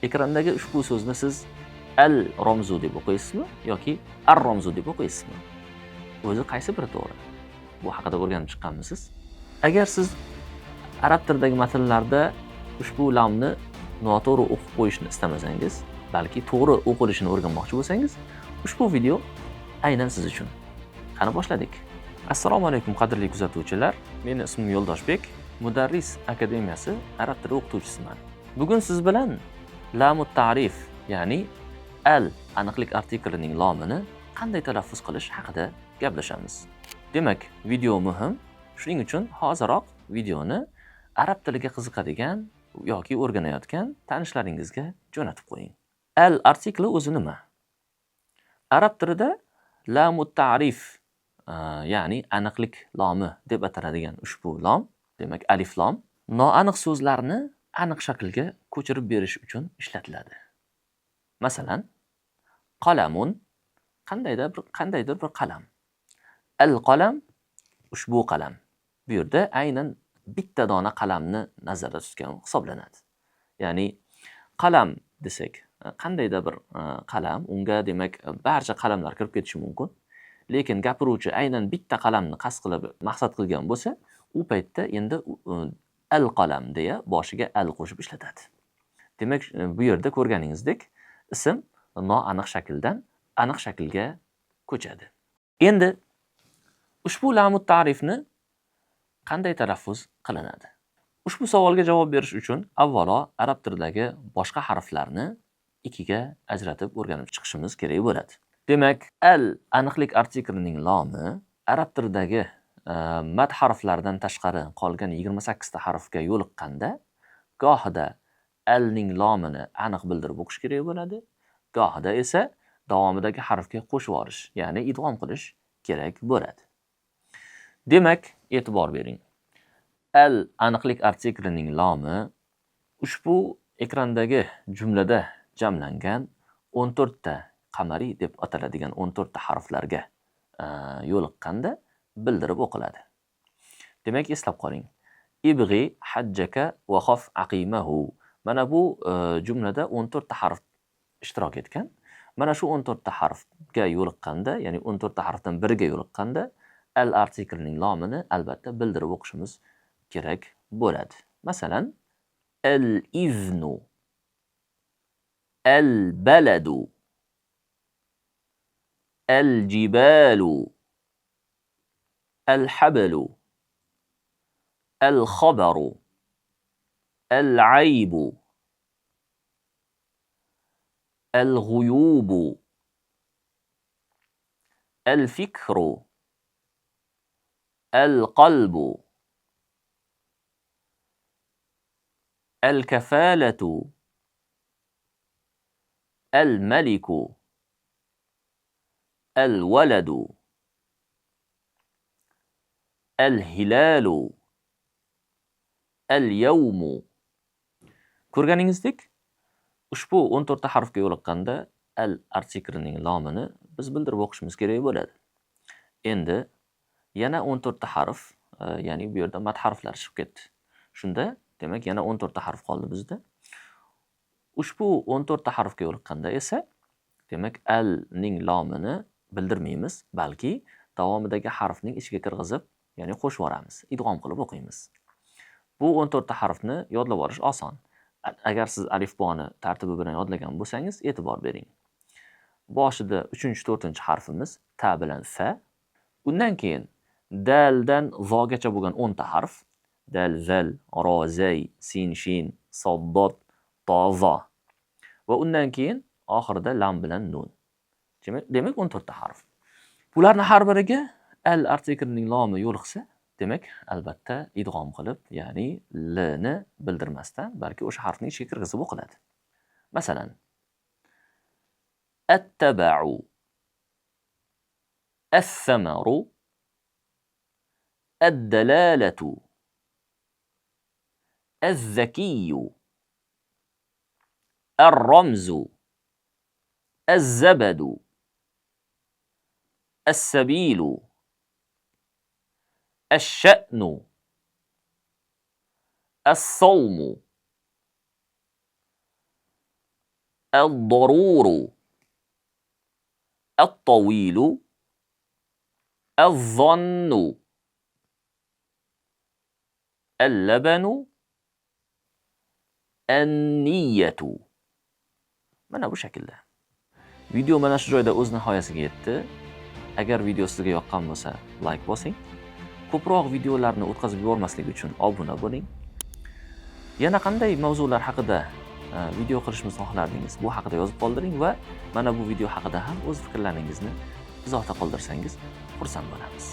Ekrandagi ushbu so'zni siz al romzu deb o'qiysizmi yoki ar romzu deb o'qiysizmi? O'zi qaysi biri to'g'ri? Bu haqida o'rganib chiqqanmisiz? Agar siz arab tilidagi matnlarda ushbu lamni noto'g'ri o'qib qo'yishni istamasangiz, balki to'g'ri o'qilishini o'rganmoqchi bo'lsangiz, ushbu video aynan siz uchun. Qani boshladik. Assalomu alaykum qadrli kuzatuvchilar. Meni ismim Yo'ldoshbek, Mudarris akademiyasi arab tili o'qituvchisiman. Bugun siz bilan lamut ta'rif, ya'ni al aniqlik artiklining lomini qanday talaffuz qilish haqida gaplashamiz. Demak, video muhim. Shuning uchun hoziroq videoni arab tiliga qiziqadigan yoki o'rganayotgan tanishlaringizga jo'natib qo'ying. Al artikli o'zi nima? Arab tilida lamut ta'rif, ya'ni aniqlik lomi deb ataladigan ushbu lom, demak alif lom, noaniq so'zlarni aniq shaklga ko'chirib berish uchun ishlatiladi. Masalan, qalamun qandaydir bir qalam. Al-qalam ushbu qalam. Bu yerda aynan bitta dona qalamni nazarda tutgan hisoblanadi. Ya'ni qalam desak, qandaydir bir qalam, unga demak barcha qalamlar kirib ketishi mumkin. Lekin gapiruvchi aynan bitta qalamni qasd qilib maqsad qilgan bo'lsa, u paytda endi al-qalam deya boshiga al qo'shib ishlatadi. Demak, bu yerda ko'rganingizdek, ism noaniq shakldan aniq shaklga ko'chadi. Endi ushbu lamut ta'rifni qanday talaffuz qilinadi? Ushbu savolga javob berish uchun avvalo arab tilidagi boshqa harflarni ikkiga ajratib o'rganib chiqishimiz kerak bo'ladi. Demak, al aniqlik artiklining lomi arab tilidagi mad harflaridan tashqari qolgan 28 ta harfga yo'liqqanda gohida alning lomini aniq bildirib o'qish kerak bo'ladi, gohida esa davomidagi harfga qo'shib yuborish, ya'ni idg'om qilish kerak bo'ladi. Demak, e'tibor bering. Al aniqlik artiklining lomi ushbu ekrandagi jumlada jamlangan 14 ta qamariy deb ataladigan 14 ta harflarga yo'liqqanda bildirib o'qiladi. Demak, eslab qoling. Ibghi hajjaka wa khaf aqimahu. Mana bu jumlada 14 ta harf ishtirok etgan. Mana shu 14 ta harfga yo'liqqanda, ya'ni 14 ta harfdan biriga yo'liqqanda al artiklining lomini albatta bildirib o'qishimiz kerak bo'ladi. Masalan, al-iznu, al-baladu, al-jibalu, al-hablu, al-khabaru, al-aybu, al-ghuyubu, al-fikru, al-qalbu, al-kafalatu, al-maliku, al-waladu, al-hilalu, al-yawmu. Ko'rganingizdek, ushbu 14 ta harfga yo'liqqanda al artiklining lomini biz bildirib o'qishimiz kerak bo'ladi. Endi yana 14 ta harf, ya'ni bu yerda mad harflari chiqib ketdi. Shunda, demak, yana 14 ta harf qoldi bizda. Ushbu 14 ta harfga yo'liqqanda esa, demak, alning lomini bildirmaymiz, balki davomidagi harfning ichiga kirg'izib, ya'ni qo'shib yuboramiz, idg'om qilib o'qiymiz. Bu 14 ta harfni yodlab olish oson. Agar siz alifboni tartibi bilan yodlagan bo'lsangiz, e'tibor bering. Boshida 3-4 harfimiz ta bilan fa. Undan keyin daldan zogacha bo'lgan 10 ta harf. Dal, zal, ro, zay, sin, shin, soddod, to, zo. Va undan keyin oxirida lam bilan nun. Demak 14 ta harf. Bularning har biriga al artiklining lomi yo'liqsa, demak, albatta idg'om qilib, ya'ni l ni bildirmasdan, balki o'sha harfning ichiga kirgizib o'qiladi. Masalan, at-taba'u, as-samaru, ad-dalalatu, az-zakiyyu, ar-ramzu, az-zabadu, as-sabilu, الشأن، الصوم، الضرور الطويل الظن اللبن النية. Mana bu shaklda. Video mana shu joyda o'z nihoyasiga yetdi. Agar video sizga yoqqan bo'lsa, like bosing. Ko'proq videolarni o'tkazib yubormaslik uchun obuna bo'ling. Yana qanday mavzular haqida video qilishimizni xohlardingiz, bu haqida yozib qoldiring va mana bu video haqida ham o'z fikrlaringizni izohda qoldirsangiz xursand bo'lamiz.